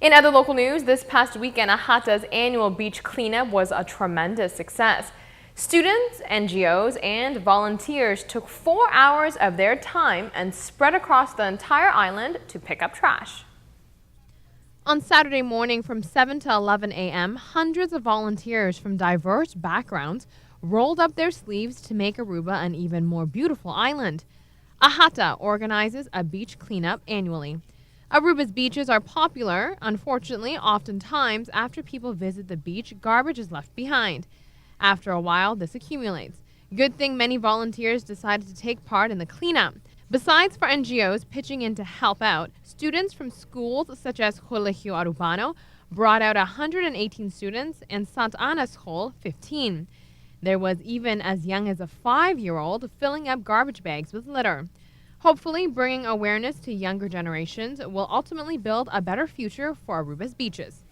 In other local news, this past weekend, Ahata's annual beach cleanup was a tremendous success. Students, NGOs, and volunteers took 4 hours of their time and spread across the entire island to pick up trash. On Saturday morning from 7 to 11 a.m., hundreds of volunteers from diverse backgrounds rolled up their sleeves to make Aruba an even more beautiful island. Ahata organizes a beach cleanup annually. Aruba's beaches are popular. Unfortunately, oftentimes after people visit the beach, garbage is left behind. After a while, this accumulates. Good thing many volunteers decided to take part in the cleanup. Besides for NGOs pitching in to help out, students from schools such as Colegio Arubano brought out 118 students and Santa Ana School 15. There was even as young as a 5-year-old filling up garbage bags with litter. Hopefully, bringing awareness to younger generations will ultimately build a better future for Aruba's beaches.